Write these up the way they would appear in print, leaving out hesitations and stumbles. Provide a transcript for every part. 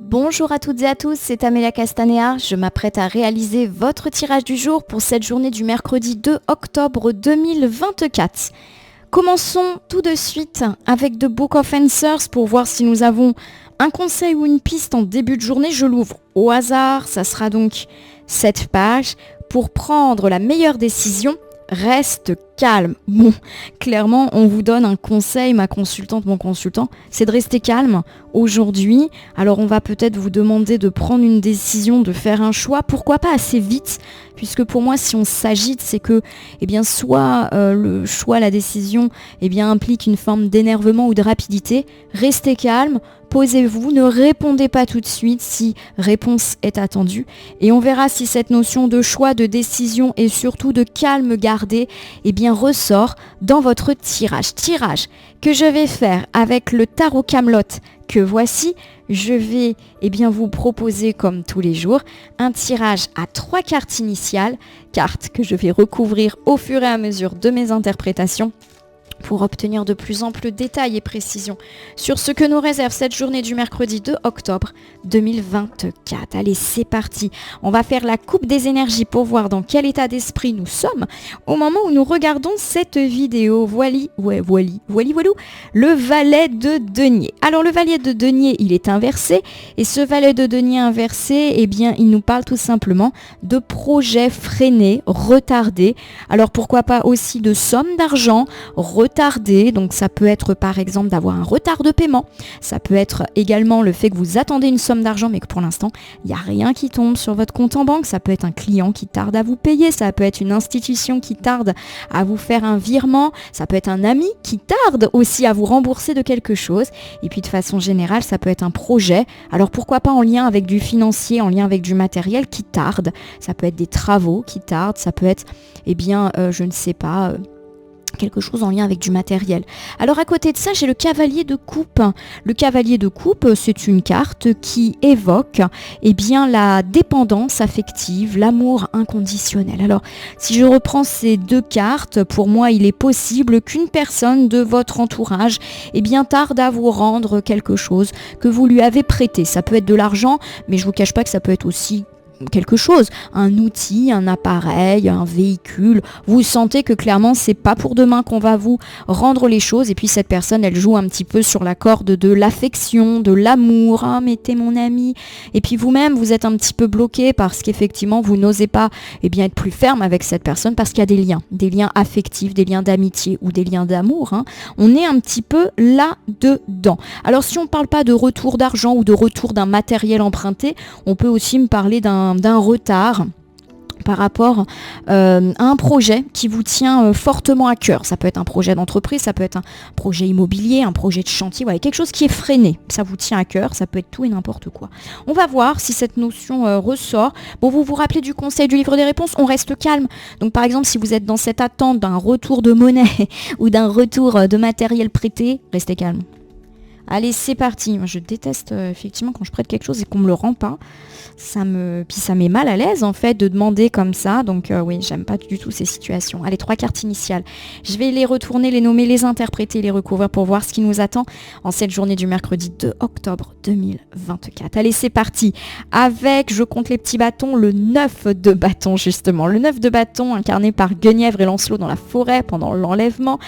Bonjour à toutes et à tous, c'est Amélia Castanea. Je m'apprête à réaliser votre tirage du jour pour cette journée du mercredi 2 octobre 2024. Commençons tout de suite avec The Book of Answers pour voir si nous avons un conseil ou une piste en début de journée. Je l'ouvre au hasard, ça sera donc cette page. Pour prendre la meilleure décision, reste calme. Bon, clairement, on vous donne un conseil, ma consultante, mon consultant, c'est de rester calme aujourd'hui. Alors, on va peut-être vous demander de prendre une décision, de faire un choix, pourquoi pas assez vite, puisque pour moi, si on s'agite, c'est que, soit le choix, la décision, implique une forme d'énervement ou de rapidité. Restez calme. Posez-vous, ne répondez pas tout de suite si réponse est attendue et on verra si cette notion de choix, de décision et surtout de calme gardé ressort dans votre tirage. Tirage que je vais faire avec le tarot Camelot que voici. Je vais vous proposer comme tous les jours un tirage à 3 cartes initiales, cartes que je vais recouvrir au fur et à mesure de mes interprétations, pour obtenir de plus amples détails et précisions sur ce que nous réserve cette journée du mercredi 2 octobre 2024. Allez, c'est parti. On va faire la coupe des énergies pour voir dans quel état d'esprit nous sommes au moment où nous regardons cette vidéo. Voilou, le valet de denier. Alors, le valet de denier, il est inversé et ce valet de denier inversé, il nous parle tout simplement de projets freinés, retardés. Alors, pourquoi pas aussi de sommes d'argent retardé, donc ça peut être par exemple d'avoir un retard de paiement, ça peut être également le fait que vous attendez une somme d'argent mais que pour l'instant il n'y a rien qui tombe sur votre compte en banque, ça peut être un client qui tarde à vous payer, ça peut être une institution qui tarde à vous faire un virement, ça peut être un ami qui tarde aussi à vous rembourser de quelque chose, et puis de façon générale ça peut être un projet, alors pourquoi pas en lien avec du financier, en lien avec du matériel qui tarde, ça peut être des travaux qui tardent, ça peut être je ne sais pas, quelque chose en lien avec du matériel. Alors à côté de ça, j'ai le cavalier de coupe. Le cavalier de coupe, c'est une carte qui évoque la dépendance affective, l'amour inconditionnel. Alors si je reprends ces deux cartes, pour moi il est possible qu'une personne de votre entourage tarde à vous rendre quelque chose que vous lui avez prêté. Ça peut être de l'argent, mais je vous cache pas que ça peut être aussi quelque chose, un outil, un appareil, un véhicule. Vous sentez que clairement c'est pas pour demain qu'on va vous rendre les choses, et puis cette personne elle joue un petit peu sur la corde de l'affection, de l'amour, mais t'es mon ami, et puis vous-même vous êtes un petit peu bloqué parce qu'effectivement vous n'osez pas être plus ferme avec cette personne parce qu'il y a des liens affectifs, des liens d'amitié ou des liens d'amour, on est un petit peu là-dedans. Alors si on parle pas de retour d'argent ou de retour d'un matériel emprunté, on peut aussi me parler d'un retard par rapport à un projet qui vous tient fortement à cœur. Ça peut être un projet d'entreprise, ça peut être un projet immobilier, un projet de chantier, voilà, quelque chose qui est freiné. Ça vous tient à cœur, ça peut être tout et n'importe quoi. On va voir si cette notion ressort. Bon, vous vous rappelez du conseil du livre des réponses, on reste calme. Donc par exemple, si vous êtes dans cette attente d'un retour de monnaie ou d'un retour de matériel prêté, restez calme. Allez, c'est parti. Moi, je déteste effectivement quand je prête quelque chose et qu'on me le rend pas. Puis ça met mal à l'aise en fait de demander comme ça. Donc oui, j'aime pas du tout ces situations. Allez, 3 cartes initiales. Je vais les retourner, les nommer, les interpréter, les recouvrir pour voir ce qui nous attend en cette journée du mercredi 2 octobre 2024. Allez, c'est parti. Avec, je compte les petits bâtons, le 9 de bâton justement. Le 9 de bâton incarné par Guenièvre et Lancelot dans la forêt pendant l'enlèvement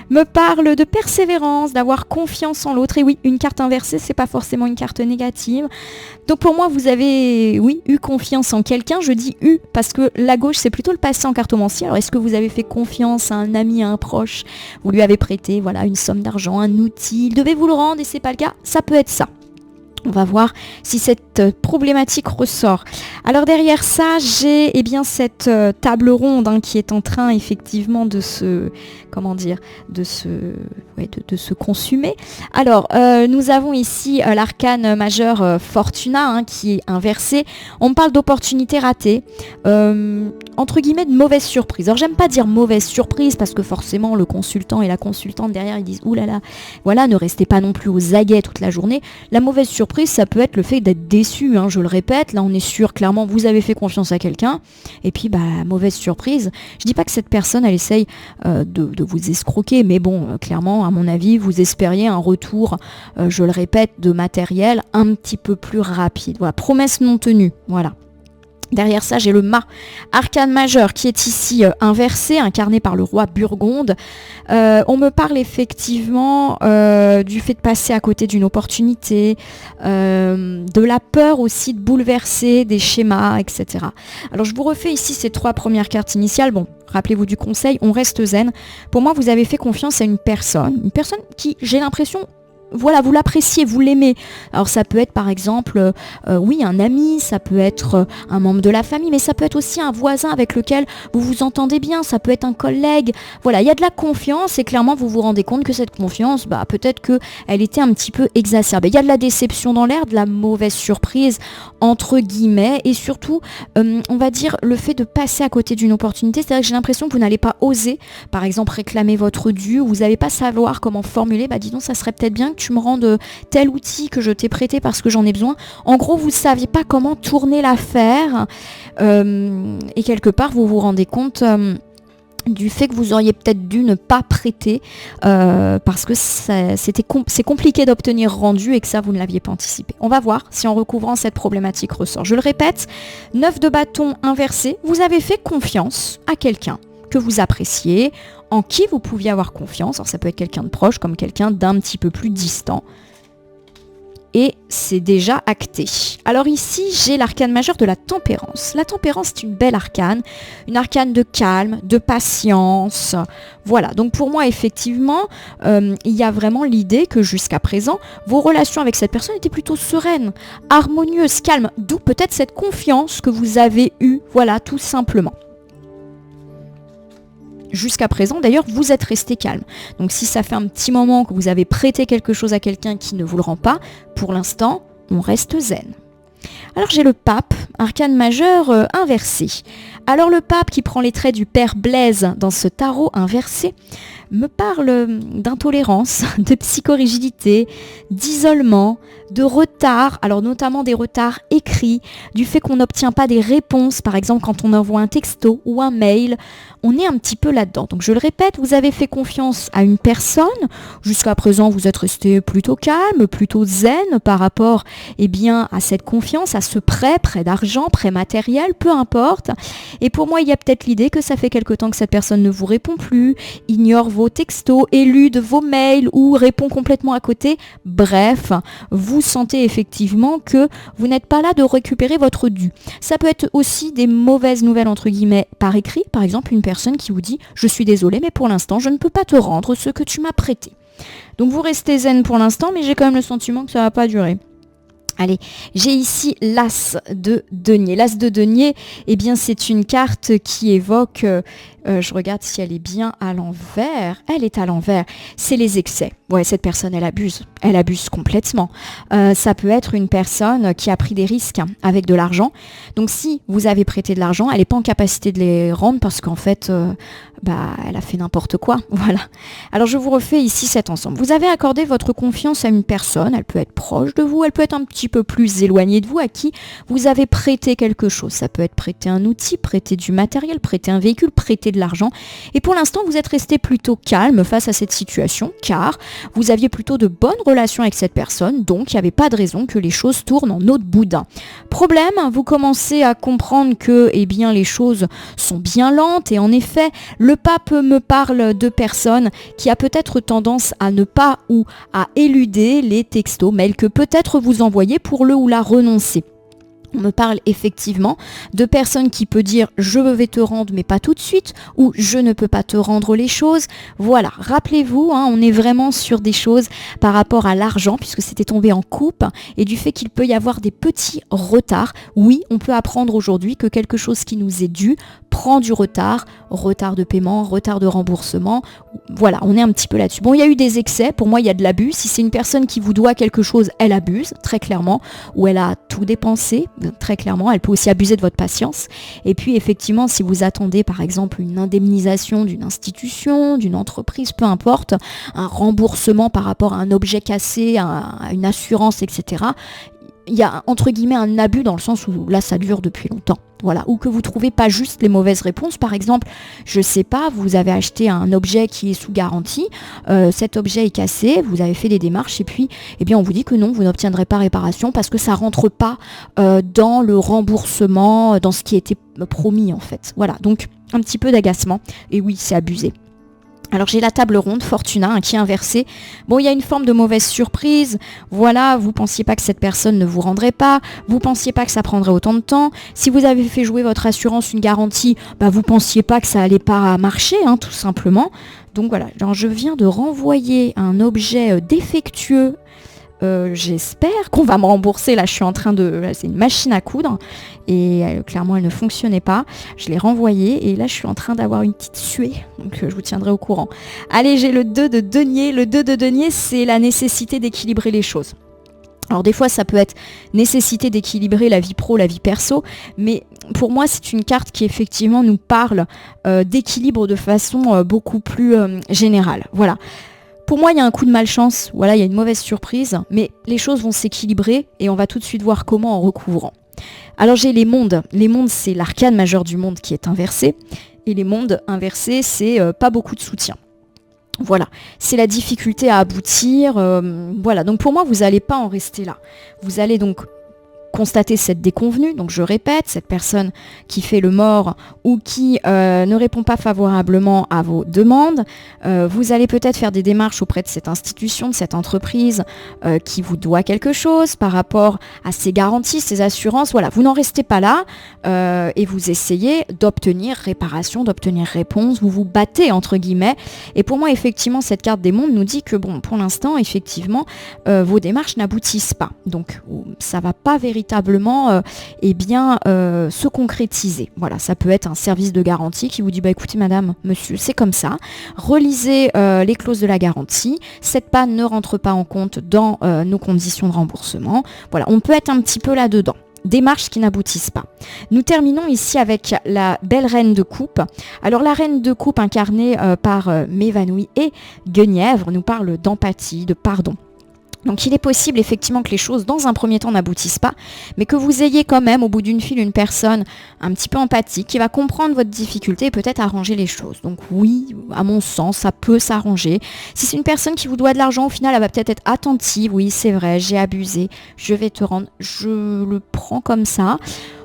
me parle de persévérance, d'avoir confiance en l'autre. Et oui, une carte inversée, c'est pas forcément une carte négative. Donc pour moi, vous avez, eu confiance en quelqu'un. Je dis eu parce que la gauche, c'est plutôt le passé en cartomancie. Alors est-ce que vous avez fait confiance à un ami, à un proche? Vous lui avez prêté, une somme d'argent, un outil. Il devait vous le rendre et c'est pas le cas. Ça peut être ça. On va voir si cette problématique ressort. Alors derrière ça, j'ai cette table ronde qui est en train effectivement de se consumer. Alors nous avons ici l'arcane majeur Fortuna qui est inversé. On me parle d'opportunités ratées, entre guillemets de mauvaise surprise. Alors j'aime pas dire mauvaise surprise parce que forcément le consultant et la consultante derrière ils disent oulala, voilà, ne restez pas non plus aux aguets toute la journée. La mauvaise surprise, surprise, ça peut être le fait d'être déçu, hein, je le répète. Là, on est sûr, clairement, vous avez fait confiance à quelqu'un. Et puis, mauvaise surprise. Je dis pas que cette personne, elle essaye de vous escroquer. Mais bon, clairement, à mon avis, vous espériez un retour, je le répète, de matériel un petit peu plus rapide. Voilà, promesse non tenue. Voilà. Derrière ça, j'ai le mât, arcane majeur, qui est ici inversé, incarné par le roi Burgonde. On me parle effectivement du fait de passer à côté d'une opportunité, de la peur aussi de bouleverser des schémas, etc. Alors je vous refais ici ces 3 premières cartes initiales. Bon, rappelez-vous du conseil, on reste zen. Pour moi, vous avez fait confiance à une personne qui, j'ai l'impression, voilà, vous l'appréciez, vous l'aimez. Alors ça peut être par exemple, oui, un ami, ça peut être un membre de la famille, mais ça peut être aussi un voisin avec lequel vous vous entendez bien, ça peut être un collègue. Voilà, il y a de la confiance et clairement vous vous rendez compte que cette confiance, peut-être qu'elle était un petit peu exacerbée. Il y a de la déception dans l'air, de la mauvaise surprise, entre guillemets, et surtout, on va dire, le fait de passer à côté d'une opportunité, c'est-à-dire que j'ai l'impression que vous n'allez pas oser, par exemple, réclamer votre dû, vous n'allez pas savoir comment formuler, dis donc, ça serait peut-être bien que tu me rendes tel outil que je t'ai prêté parce que j'en ai besoin. En gros, vous ne saviez pas comment tourner l'affaire et quelque part, vous vous rendez compte du fait que vous auriez peut-être dû ne pas prêter parce que c'est compliqué d'obtenir rendu et que ça, vous ne l'aviez pas anticipé. On va voir si en recouvrant cette problématique ressort. Je le répète, 9 de bâton inversé, vous avez fait confiance à quelqu'un que vous appréciez, en qui vous pouviez avoir confiance. Alors ça peut être quelqu'un de proche comme quelqu'un d'un petit peu plus distant. Et c'est déjà acté. Alors ici, j'ai l'arcane majeur de la tempérance. La tempérance, c'est une belle arcane de calme, de patience. Voilà, donc pour moi, effectivement, il y a vraiment l'idée que jusqu'à présent, vos relations avec cette personne étaient plutôt sereines, harmonieuses, calmes. D'où peut-être cette confiance que vous avez eue, voilà, tout simplement. Jusqu'à présent, d'ailleurs, vous êtes resté calme. Donc si ça fait un petit moment que vous avez prêté quelque chose à quelqu'un qui ne vous le rend pas, pour l'instant, on reste zen. Alors j'ai le pape, arcane majeur inversé. Alors le pape qui prend les traits du père Blaise dans ce tarot inversé me parle d'intolérance, de psychorigidité, d'isolement, de retard, alors notamment des retards écrits, du fait qu'on n'obtient pas des réponses, par exemple quand on envoie un texto ou un mail, on est un petit peu là-dedans. Donc je le répète, vous avez fait confiance à une personne, jusqu'à présent vous êtes resté plutôt calme, plutôt zen par rapport à cette confiance, à ce prêt d'argent, prêt matériel, peu importe. Et pour moi il y a peut-être l'idée que ça fait quelque temps que cette personne ne vous répond plus, ignore vos textos, élude vos mails ou répond complètement à côté. Bref, vous sentez effectivement que vous n'êtes pas là de récupérer votre dû. Ça peut être aussi des mauvaises nouvelles entre guillemets par écrit, par exemple une personne qui vous dit « je suis désolé mais pour l'instant je ne peux pas te rendre ce que tu m'as prêté ». Donc vous restez zen pour l'instant mais j'ai quand même le sentiment que ça ne va pas durer. Allez, j'ai ici l'As de denier. L'As de denier, c'est une carte qui évoque, je regarde si elle est bien à l'envers. Elle est à l'envers. C'est les excès. Ouais, cette personne, elle abuse complètement. Ça peut être une personne qui a pris des risques avec de l'argent. Donc si vous avez prêté de l'argent, elle n'est pas en capacité de les rendre parce qu'en fait, elle a fait n'importe quoi. Voilà. Alors je vous refais ici cet ensemble. Vous avez accordé votre confiance à une personne. Elle peut être proche de vous, elle peut être un petit peu plus éloignée de vous, à qui vous avez prêté quelque chose. Ça peut être prêter un outil, prêter du matériel, prêter un véhicule, prêter de l'argent. Et pour l'instant, vous êtes resté plutôt calme face à cette situation, car vous aviez plutôt de bonnes relations avec cette personne, donc il n'y avait pas de raison que les choses tournent en eau de boudin. Problème, vous commencez à comprendre que les choses sont bien lentes, et en effet, le pape me parle de personnes qui a peut-être tendance à ne pas ou à éluder les textos, mails que peut-être vous envoyez pour le ou la renoncer. On me parle effectivement de personnes qui peuvent dire « je vais te rendre mais pas tout de suite » ou « je ne peux pas te rendre les choses ». Voilà, rappelez-vous, on est vraiment sur des choses par rapport à l'argent puisque c'était tombé en coupe et du fait qu'il peut y avoir des petits retards. Oui, on peut apprendre aujourd'hui que quelque chose qui nous est dû prend du retard de paiement, retard de remboursement. Voilà, on est un petit peu là-dessus. Bon, il y a eu des excès, pour moi il y a de l'abus. Si c'est une personne qui vous doit quelque chose, elle abuse, très clairement, ou elle a tout dépensé, très clairement. Elle peut aussi abuser de votre patience. Et puis effectivement, si vous attendez par exemple une indemnisation d'une institution, d'une entreprise, peu importe, un remboursement par rapport à un objet cassé, à une assurance, etc., il y a entre guillemets un abus dans le sens où là ça dure depuis longtemps. Voilà, ou que vous trouvez pas juste les mauvaises réponses. Par exemple, je sais pas, vous avez acheté un objet qui est sous garantie, cet objet est cassé, vous avez fait des démarches et puis eh bien on vous dit que non, vous n'obtiendrez pas réparation parce que ça rentre pas dans le remboursement, dans ce qui était promis en fait. Voilà, donc un petit peu d'agacement et oui, c'est abusé. Alors j'ai la table ronde, Fortuna, qui est inversée. Bon, il y a une forme de mauvaise surprise. Voilà, vous pensiez pas que cette personne ne vous rendrait pas. Vous pensiez pas que ça prendrait autant de temps. Si vous avez fait jouer votre assurance, une garantie, vous pensiez pas que ça allait pas marcher, tout simplement. Donc voilà, alors, je viens de renvoyer un objet défectueux. J'espère qu'on va me rembourser. Là, je suis en train de... C'est une machine à coudre. Et clairement, elle ne fonctionnait pas. Je l'ai renvoyée. Et là, je suis en train d'avoir une petite suée. Donc, je vous tiendrai au courant. Allez, j'ai le 2 de denier. Le 2 de denier, c'est la nécessité d'équilibrer les choses. Alors des fois ça peut être nécessité d'équilibrer la vie pro, la vie perso, mais pour moi c'est une carte qui effectivement nous parle d'équilibre de façon beaucoup plus générale. Voilà. Pour moi il y a un coup de malchance, voilà, il y a une mauvaise surprise, mais les choses vont s'équilibrer et on va tout de suite voir comment en recouvrant. Alors j'ai les mondes. Les mondes c'est l'arcane majeur du monde qui est inversé, et les mondes inversés c'est pas beaucoup de soutien. Voilà, c'est la difficulté à aboutir. Voilà, donc pour moi, vous n'allez pas en rester là. Vous allez donc constater cette déconvenue, donc je répète, cette personne qui fait le mort ou qui ne répond pas favorablement à vos demandes. Vous allez peut-être faire des démarches auprès de cette institution, de cette entreprise qui vous doit quelque chose par rapport à ses garanties, ses assurances. Voilà, vous n'en restez pas là et vous essayez d'obtenir réparation, d'obtenir réponse. Vous vous battez entre guillemets. Et pour moi, effectivement, cette carte des mondes nous dit que bon, pour l'instant, effectivement, vos démarches n'aboutissent pas. Donc, ça va pas véritablement se concrétiser. Voilà, ça peut être un service de garantie qui vous dit écoutez madame, monsieur, c'est comme ça, relisez les clauses de la garantie, cette panne ne rentre pas en compte dans nos conditions de remboursement. Voilà, on peut être un petit peu là-dedans. Démarches qui n'aboutissent pas. Nous terminons ici avec la belle reine de coupe. Alors la reine de coupe incarnée par Mévanouie et Guenièvre nous parle d'empathie, de pardon. Donc il est possible effectivement que les choses dans un premier temps n'aboutissent pas, mais que vous ayez quand même au bout d'une file une personne un petit peu empathique qui va comprendre votre difficulté et peut-être arranger les choses. Donc oui, à mon sens, ça peut s'arranger. Si c'est une personne qui vous doit de l'argent, au final, elle va peut-être être attentive. Oui, c'est vrai, j'ai abusé, je vais te rendre, je le prends comme ça.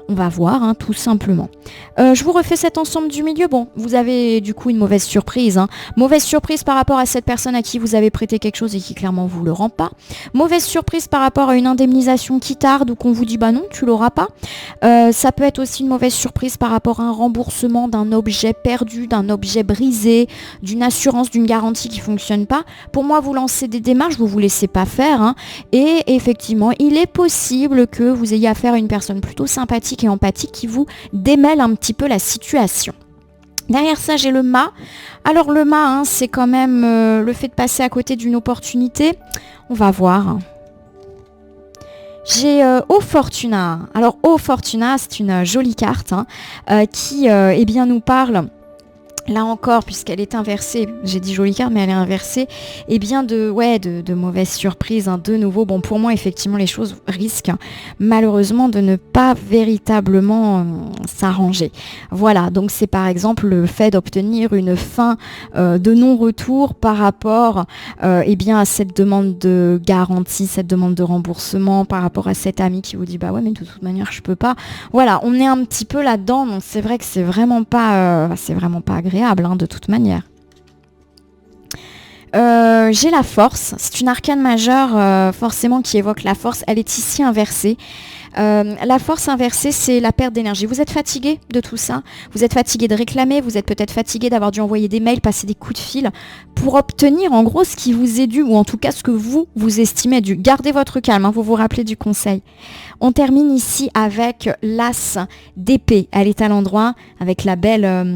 On va voir, tout simplement. Je vous refais cet ensemble du milieu. Bon, vous avez du coup une mauvaise surprise. Mauvaise surprise par rapport à cette personne à qui vous avez prêté quelque chose et qui clairement vous le rend pas. Mauvaise surprise par rapport à une indemnisation qui tarde ou qu'on vous dit non, tu l'auras pas. Ça peut être aussi une mauvaise surprise par rapport à un remboursement d'un objet perdu, d'un objet brisé, d'une assurance, d'une garantie qui fonctionne pas. Pour moi, vous lancez des démarches, vous laissez pas faire. Et effectivement, il est possible que vous ayez affaire à une personne plutôt sympathique et empathique qui vous démêle un petit peu la situation. Derrière ça, j'ai le mât. Alors le mât, c'est quand même le fait de passer à côté d'une opportunité. On va voir. J'ai O Fortuna. Alors O Fortuna, c'est une jolie carte qui nous parle... Là encore, puisqu'elle est inversée, j'ai dit jolie carte, mais elle est inversée, de mauvaises surprises, de nouveau. Bon, pour moi, effectivement, les choses risquent malheureusement de ne pas véritablement s'arranger. Voilà, donc c'est par exemple le fait d'obtenir une fin de non-retour par rapport à cette demande de garantie, cette demande de remboursement, par rapport à cet ami qui vous dit mais de toute manière, je peux pas. Voilà, on est un petit peu là-dedans, donc c'est vrai que c'est vraiment pas agréable. De toute manière. J'ai la force, c'est une arcane majeure forcément qui évoque la force, elle est ici inversée. La force inversée, c'est la perte d'énergie. Vous êtes fatigué de tout ça, vous êtes fatigué de réclamer, vous êtes peut-être fatigué d'avoir dû envoyer des mails, passer des coups de fil pour obtenir en gros ce qui vous est dû, ou en tout cas ce que vous estimez dû. Gardez votre calme, vous vous rappelez du conseil. On termine ici avec l'as d'épée. Elle est à l'endroit avec la belle...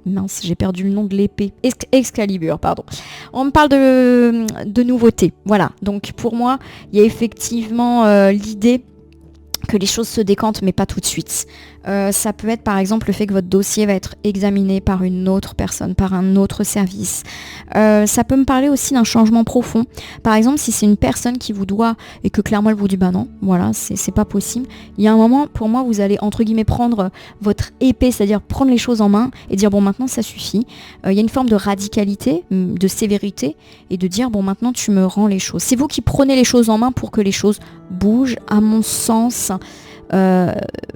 Mince, j'ai perdu le nom de l'épée. Excalibur, pardon. On me parle de nouveautés. Voilà, donc pour moi, il y a effectivement l'idée que les choses se décantent, mais pas tout de suite. Ça peut être par exemple le fait que votre dossier va être examiné par une autre personne, par un autre service. Ça peut me parler aussi d'un changement profond. Par exemple, si c'est une personne qui vous doit et que clairement elle vous dit bah non, voilà, c'est pas possible. Il y a un moment, pour moi, vous allez entre guillemets prendre votre épée, c'est-à-dire prendre les choses en main et dire bon maintenant ça suffit. Il y a une forme de radicalité, de sévérité et de dire bon maintenant tu me rends les choses. C'est vous qui prenez les choses en main pour que les choses bougent, à mon sens.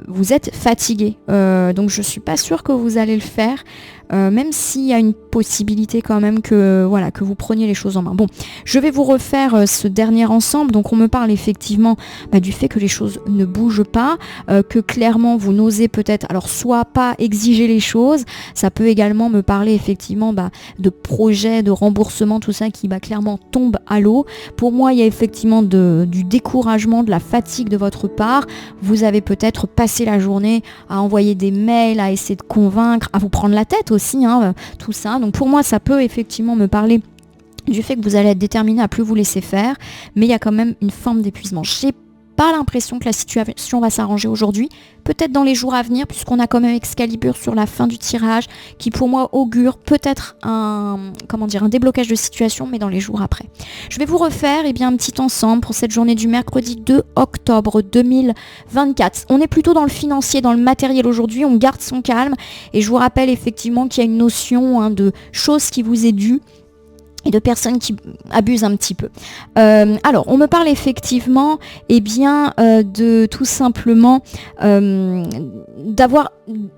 Vous êtes fatigué, donc je suis pas sûre que vous allez le faire, même s'il y a une possibilité quand même que vous preniez les choses en main. Bon, je vais vous refaire ce dernier ensemble. Donc on me parle effectivement du fait que les choses ne bougent pas, que clairement vous n'osez peut-être, alors soit pas exiger les choses, ça peut également me parler effectivement de projets, de remboursement, tout ça qui clairement tombe à l'eau. Pour moi, il y a effectivement du découragement, de la fatigue de votre part. Vous avez peut-être passé la journée à envoyer des mails, à essayer de convaincre, à vous prendre la tête aussi, tout ça. Donc pour moi, ça peut effectivement me parler du fait que vous allez être déterminé à plus vous laisser faire, mais il y a quand même une forme d'épuisement. J'ai pas l'impression que la situation va s'arranger aujourd'hui, peut-être dans les jours à venir, puisqu'on a quand même Excalibur sur la fin du tirage, qui pour moi augure peut-être un déblocage de situation, mais dans les jours après. Je vais vous refaire un petit ensemble pour cette journée du mercredi 2 octobre 2024. On est plutôt dans le financier, dans le matériel aujourd'hui, on garde son calme, et je vous rappelle effectivement qu'il y a une notion de choses qui vous est due, et de personnes qui abusent un petit peu. Alors, on me parle effectivement de tout simplement d'avoir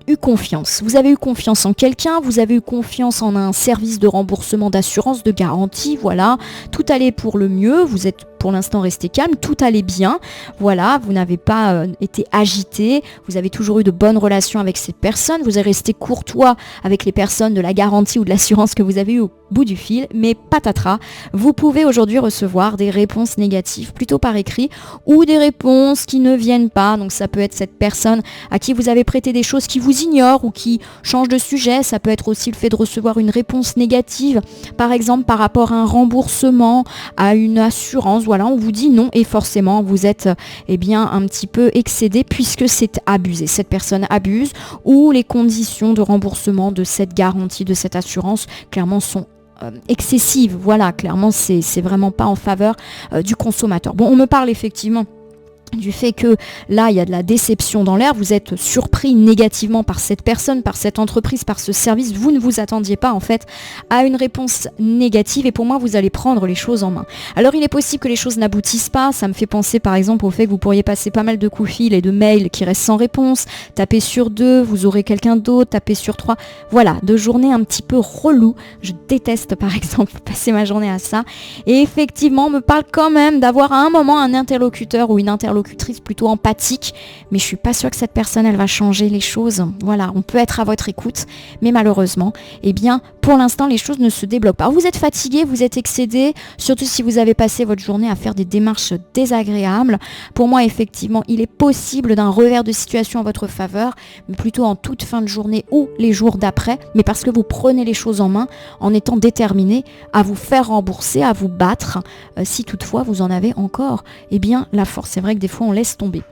eu confiance. Vous avez eu confiance en quelqu'un, vous avez eu confiance en un service de remboursement, d'assurance, de garantie, voilà. Tout allait pour le mieux, vous êtes pour l'instant resté calme, tout allait bien, voilà, vous n'avez pas été agité, vous avez toujours eu de bonnes relations avec ces personnes, vous êtes resté courtois avec les personnes de la garantie ou de l'assurance que vous avez eu au bout du fil, mais patatras, vous pouvez aujourd'hui recevoir des réponses négatives, plutôt par écrit, ou des réponses qui ne viennent pas, donc ça peut être cette personne à qui vous avez prêté des choses qui vous ignore ou qui change de sujet, ça peut être aussi le fait de recevoir une réponse négative, par exemple par rapport à un remboursement, à une assurance, voilà, on vous dit non et forcément vous êtes un petit peu excédé puisque c'est abusé. Cette personne abuse ou les conditions de remboursement de cette garantie, de cette assurance, clairement sont excessives. Voilà, clairement c'est vraiment pas en faveur du consommateur. Bon, on me parle effectivement du fait que là, il y a de la déception dans l'air, vous êtes surpris négativement par cette personne, par cette entreprise, par ce service, vous ne vous attendiez pas en fait à une réponse négative et pour moi, vous allez prendre les choses en main. Alors, il est possible que les choses n'aboutissent pas, ça me fait penser par exemple au fait que vous pourriez passer pas mal de coups de fil et de mails qui restent sans réponse, taper sur 2, vous aurez quelqu'un d'autre, taper sur 3, voilà, de journées un petit peu relou, je déteste par exemple passer ma journée à ça et effectivement, on me parle quand même d'avoir à un moment un interlocuteur ou une interlocutrice plutôt empathique, mais je suis pas sûre que cette personne elle va changer les choses. Voilà, on peut être à votre écoute, mais malheureusement, pour l'instant les choses ne se débloquent pas. Vous êtes fatigué, vous êtes excédé, surtout si vous avez passé votre journée à faire des démarches désagréables. Pour moi, effectivement, il est possible d'un revers de situation en votre faveur, mais plutôt en toute fin de journée ou les jours d'après, mais parce que vous prenez les choses en main en étant déterminé à vous faire rembourser, à vous battre, si toutefois vous en avez encore la force. C'est vrai que des fois on laisse tomber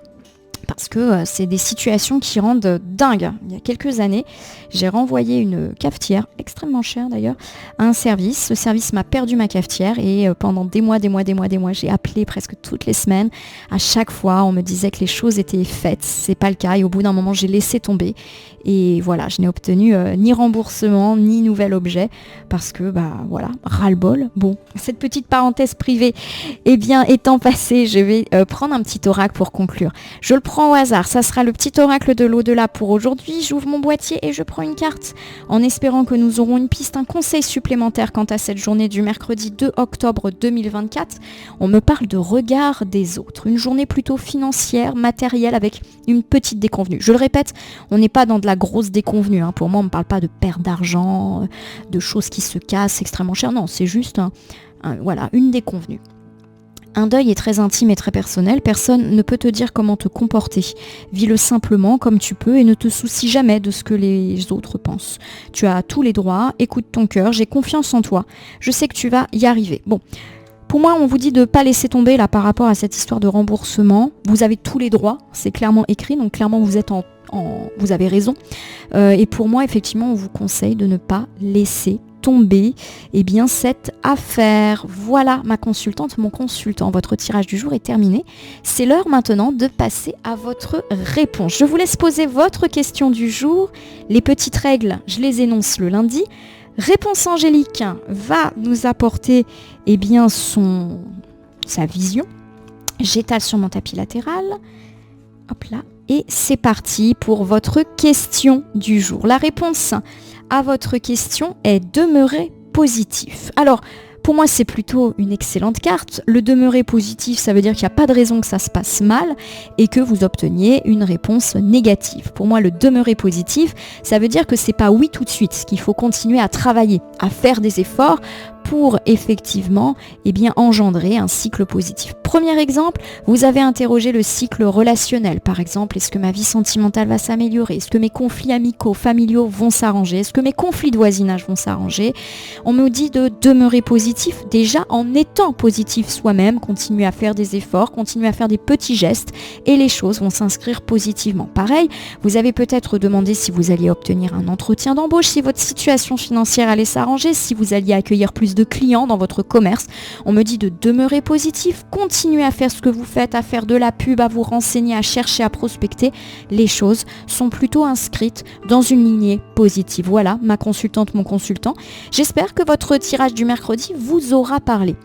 parce que c'est des situations qui rendent dingue. Il y a quelques années, j'ai renvoyé une cafetière, extrêmement chère d'ailleurs, à un service. Ce service m'a perdu ma cafetière et pendant des mois, j'ai appelé presque toutes les semaines. À chaque fois, on me disait que les choses étaient faites. C'est pas le cas et au bout d'un moment, j'ai laissé tomber. Et voilà, je n'ai obtenu ni remboursement, ni nouvel objet parce que, ras-le-bol. Bon, cette petite parenthèse privée, étant passée, je vais prendre un petit oracle pour conclure. Je le prends au hasard, ça sera le petit oracle de l'au-delà pour aujourd'hui. J'ouvre mon boîtier et je prends une carte en espérant que nous aurons une piste, un conseil supplémentaire quant à cette journée du mercredi 2 octobre 2024. On me parle de regard des autres, une journée plutôt financière, matérielle avec une petite déconvenue. Je le répète, on n'est pas dans de la grosse déconvenue. Pour moi, on ne me parle pas de perte d'argent, de choses qui se cassent extrêmement cher. Non, c'est juste une déconvenue. Un deuil est très intime et très personnel, personne ne peut te dire comment te comporter. Vis-le simplement comme tu peux et ne te soucie jamais de ce que les autres pensent. Tu as tous les droits, écoute ton cœur, j'ai confiance en toi, je sais que tu vas y arriver. Bon, Pour moi, on vous dit de ne pas laisser tomber là par rapport à cette histoire de remboursement. Vous avez tous les droits, c'est clairement écrit, donc clairement vous êtes vous avez raison. Et pour moi, effectivement, on vous conseille de ne pas laisser tomber cette affaire. Voilà ma consultante, mon consultant. Votre tirage du jour est terminé. C'est l'heure maintenant de passer à votre réponse. Je vous laisse poser votre question du jour. Les petites règles, je les énonce le lundi. Réponse Angélique va nous apporter sa vision. J'étale sur mon tapis latéral. Hop là. Et c'est parti pour votre question du jour. La réponse à votre question est demeurer positif. Alors, pour moi, c'est plutôt une excellente carte. Le demeurer positif, ça veut dire qu'il n'y a pas de raison que ça se passe mal et que vous obteniez une réponse négative. Pour moi, le demeurer positif, ça veut dire que c'est pas oui tout de suite, qu'il faut continuer à travailler, à faire des efforts pour effectivement engendrer un cycle positif. Premier exemple, vous avez interrogé le cycle relationnel. Par exemple, est-ce que ma vie sentimentale va s'améliorer? Est-ce que mes conflits amicaux, familiaux vont s'arranger? Est-ce que mes conflits de voisinage vont s'arranger? On me dit de demeurer positif déjà en étant positif soi-même, continuer à faire des efforts, continuer à faire des petits gestes et les choses vont s'inscrire positivement. Pareil, vous avez peut-être demandé si vous alliez obtenir un entretien d'embauche, si votre situation financière allait s'arranger, si vous alliez accueillir plus de clients dans votre commerce. On me dit de demeurer positif, continuer à faire ce que vous faites, à faire de la pub, à vous renseigner, à chercher, à prospecter. Les choses sont plutôt inscrites dans une lignée positive. Voilà, ma consultante, mon consultant. J'espère que votre tirage du mercredi vous aura parlé.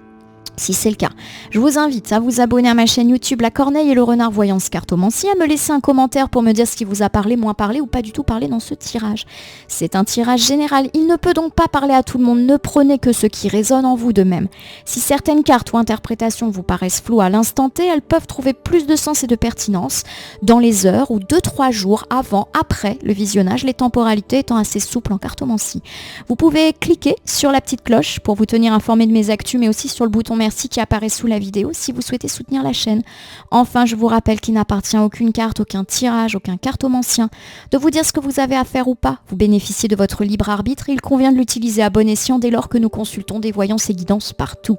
Si c'est le cas, je vous invite à vous abonner à ma chaîne YouTube La Corneille et le Renard Voyance Cartomancie, à me laisser un commentaire pour me dire ce qui vous a parlé, moins parlé ou pas du tout parlé dans ce tirage. C'est un tirage général, il ne peut donc pas parler à tout le monde, ne prenez que ce qui résonne en vous de même. Si certaines cartes ou interprétations vous paraissent floues à l'instant T, elles peuvent trouver plus de sens et de pertinence dans les heures ou 2-3 jours avant, après le visionnage, les temporalités étant assez souples en cartomancie. Vous pouvez cliquer sur la petite cloche pour vous tenir informé de mes actus, mais aussi sur le bouton merci qui apparaît sous la vidéo si vous souhaitez soutenir la chaîne. Enfin, je vous rappelle qu'il n'appartient à aucune carte, aucun tirage, aucun cartomancien de vous dire ce que vous avez à faire ou pas. Vous bénéficiez de votre libre arbitre et il convient de l'utiliser à bon escient dès lors que nous consultons des voyances et guidances partout.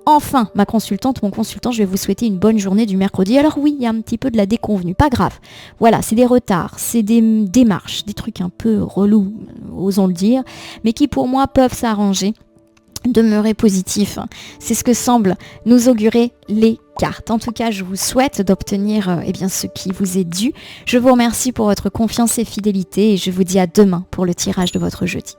Enfin, ma consultante, mon consultant, je vais vous souhaiter une bonne journée du mercredi. Alors oui, il y a un petit peu de la déconvenue, pas grave. Voilà, c'est des retards, c'est des démarches, des trucs un peu relous, osons le dire, mais qui pour moi peuvent s'arranger. Demeurer positif, c'est ce que semblent nous augurer les cartes. En tout cas, je vous souhaite d'obtenir ce qui vous est dû. Je vous remercie pour votre confiance et fidélité et je vous dis à demain pour le tirage de votre jeudi.